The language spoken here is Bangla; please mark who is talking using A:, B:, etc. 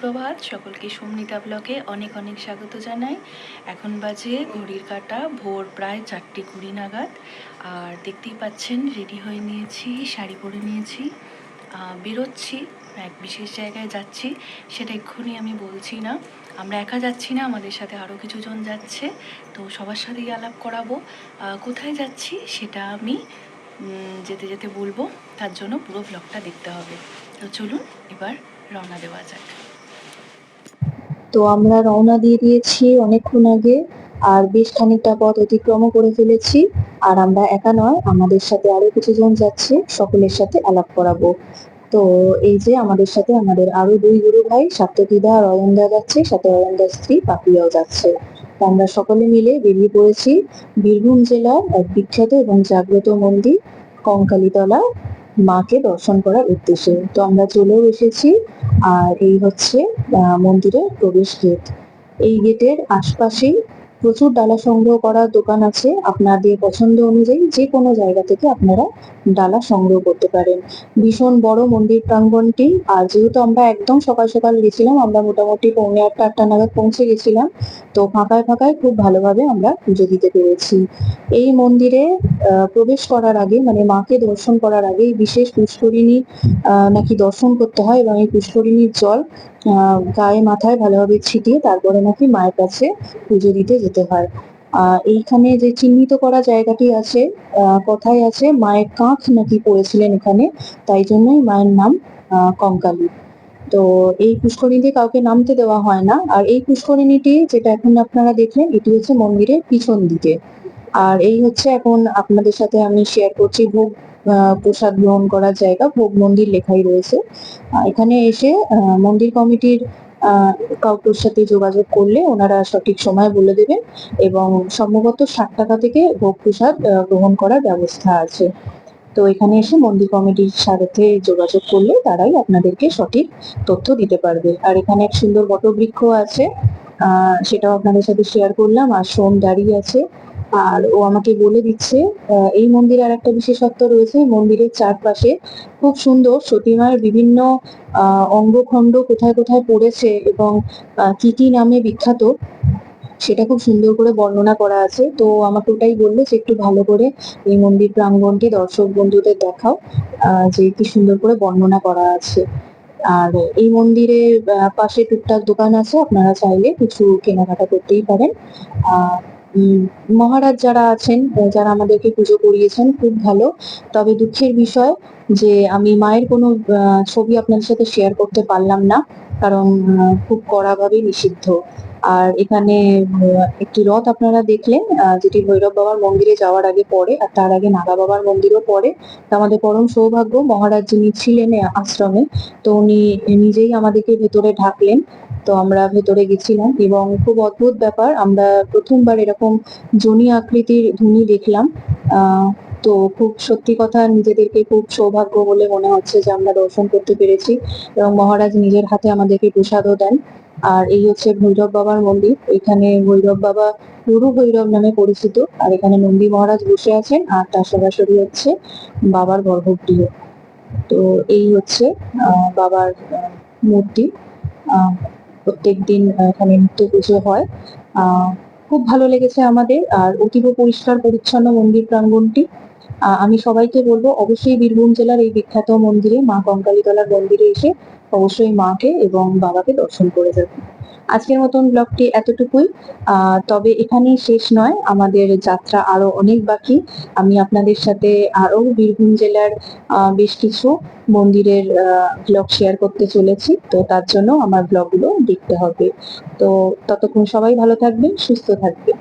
A: সুপ্রভাত, সকলকে সমনিতা ব্লগে অনেক অনেক স্বাগত জানাই। এখন বাজে ঘড়ির কাঁটা ভোর প্রায় 4:20 নাগাদ। আর দেখতেই পাচ্ছেন রেডি হয়ে নিয়েছি, শাড়ি পরে নিয়েছি, বেরোচ্ছি, এক বিশেষ জায়গায় যাচ্ছি। সেটা এক্ষুনি আমি বলছি না। আমরা একা যাচ্ছি না, আমাদের সাথে আরও কিছুজন যাচ্ছে, তো সবার সাথেই আলাপ করাবো। কোথায় যাচ্ছি সেটা আমি যেতে যেতে বলবো, তার জন্য পুরো ব্লগটা দেখতে হবে। তো চলুন এবার রওনা দেওয়া যাক।
B: তো আমরা রওনা দিয়ে দিয়েছি অনেকক্ষণ আগে, আর বেশ খানিকটা পথ অতিক্রমও করে ফেলেছি। আর আমরা একা নয়, আমাদের সাথে আরো কিছুজন যাচ্ছে, সকলের সাথে আলাপ করাবো। তো এই যে আমাদের সাথে আমাদের আরো দুই গুরু ভাই সাত্যকীদা আর অয়নদা যাচ্ছে, সাথে অয়নদার স্ত্রী পাপিয়াও যাচ্ছে। তো আমরা সকলে মিলে বেরিয়ে পড়েছি বীরভূম জেলার এক বিখ্যাত এবং জাগ্রত মন্দির কঙ্কালীতলা মাকে দর্শন করার উদ্দেশ্যে। তো আমরা চলেও এসেছি, আর এই হচ্ছে মন্দিরের প্রবেশ গেট। এই গেটের আশপাশেই প্রচুর ডালা সংগ্রহ করার দোকান আছে। আপনাদের পছন্দ অনুযায়ী যে কোনো জায়গা থেকে আপনারা ডালা সংগ্রহ করতে পারেন। ভীষণ বড় মন্দির প্রাঙ্গণটি। আর যেহেতু আমরা একদম সকাল সকাল গেছিলাম, আমরা মোটামুটি 7:45-8টা নাগাদ পৌঁছে গেছিলাম, তো ফাঁকায় ফাঁকায় খুব ভালোভাবে আমরা পুজো দিতে পেরেছি। এই মন্দিরে প্রবেশ করার আগে, মানে মাকে দর্শন করার আগে বিশেষ পুষ্করিণী নাকি দর্শন করতে হয়, এবং এই পুষ্করিণীর জল গায়ে মাথায় ভালোভাবে ছিটিয়ে তারপরে নাকি মায়ের কাছে পুজো দিতে যেতে হয়। এইখানে যে চিহ্নিত করা জায়গাটি আছে, কথায় আছে মায়ের কাঁখ নাকি পড়েছিলেন এখানে, তাই জন্যই মায়ের নাম কঙ্কালী। তো এই পুষ্করিণীতে কাউকে নামতে দেওয়া হয় না। আর এই পুষ্করিণীটি যেটা এখন আপনারা দেখলেন, এটি হচ্ছে মন্দিরের পিছন দিকে। আর এই হচ্ছে এখন আপনাদের সাথে আমি শেয়ার করছি ভোগ প্রসাদ গ্রহণ করার জায়গা, ভোগ মন্দির লেখাই রয়েছে। এখানে এসে মন্দির কমিটির কাউকের সাথে যোগাযোগ করলে ওনারা সঠিক সময় বলে দেবেন, এবং সম্ভবত 60 টাকা থেকে ভোগ প্রসাদ গ্রহণ করার ব্যবস্থা আছে। তো এখানে এসে মন্দির কমিটির সাথে যোগাযোগ করলে তারাই আপনাদেরকে সঠিক তথ্য দিতে পারবে। আর এখানে এক সুন্দর বটবৃক্ষ আছে, সেটাও আপনাদের সাথে শেয়ার করলাম। আর সোম দাঁড়িয়ে আছে, আর ও আমাকে বলে দিচ্ছে এই মন্দিরে আর একটা বিশেষত্ব রয়েছে। মন্দিরের চারপাশে খুব সুন্দর সতী মায়ের বিভিন্ন অঙ্গখণ্ড কোথায় কোথায় পড়েছে এবং কি কি নামে বিখ্যাত, সেটা খুব সুন্দর করে বর্ণনা করা আছে। তো আমাকে ওটাই বললো যে একটু ভালো করে এই মন্দির প্রাঙ্গণটি দর্শক বন্ধুদের দেখাও, যে কি সুন্দর করে বর্ণনা করা আছে। আর এই মন্দিরে পাশে টুকটাক দোকান আছে, আপনারা চাইলে কিছু কেনাকাটা করতেই পারেন। মহারাজ যারা আছেন, যারা আমাদেরকে পুজো করিয়েছেন, খুব ভালো। তবে দুঃখের বিষয় যে আমি মায়ের কোনো ছবি আপনাদের সাথে শেয়ার করতে পারলাম না, কারণ খুব কড়াভাবে নিষিদ্ধ। আর এখানে একটি রথ আপনারা দেখলেন, যেটি ভৈরব বাবার মন্দিরে যাওয়ার আগে পড়ে, আর তার আগে নাগা বাবার মন্দিরও পড়ে। আমাদের পরম সৌভাগ্য, মহারাজ যিনি ছিলেন আশ্রমে, তো উনি নিজেই আমাদেরকে ভেতরে ঢাকলেন। তো আমরা ভেতরে গেছিলাম, এবং খুব অদ্ভুত ব্যাপার, আমরা প্রথমবার এরকম জনি আকৃতির ধুনি দেখলাম। তো খুব সত্যি কথা, নিজেদেরকে খুব সৌভাগ্য বলে মনে হচ্ছে যে আমরা দর্শন করতে পেরেছি, এবং মহারাজ নিজের হাতে আমাদেরকে প্রসাদও দেন। আর এই হচ্ছে ভৈরব বাবার মন্দির। এখানে ভৈরব বাবা গুরু ভৈরব নামে পরিচিত। আর এখানে নন্দী মহারাজ বসে আছেন, আর তার সরাসরি হচ্ছে বাবার গর্ভগৃহ। তো এই হচ্ছে বাবার মূর্তি। প্রত্যেকদিন এখানে নিত্য পুজো হয়। খুব ভালো লেগেছে আমাদের। আর অতীব পরিষ্কার পরিচ্ছন্ন মন্দির প্রাঙ্গণটি। আমি সবাইকে বলবো অবশ্যই বীরভূম জেলার এই বিখ্যাত মন্দিরে, মা কঙ্কালীতলার মন্দিরে এসে অবশ্যই মাকে এবং বাবাকে দর্শন করে যাবেন। আজকের মতন ব্লগটি এতটুকুই। তবে এখানেই শেষ নয়, আমাদের যাত্রা আরো অনেক বাকি। আমি আপনাদের সাথে আরো বীরভূম জেলার বেশ কিছু মন্দিরের ব্লগ শেয়ার করতে চলেছি। তো তার জন্য আমার ব্লগগুলো দেখতে হবে। তো ততক্ষণ সবাই ভালো থাকবেন, সুস্থ থাকবেন।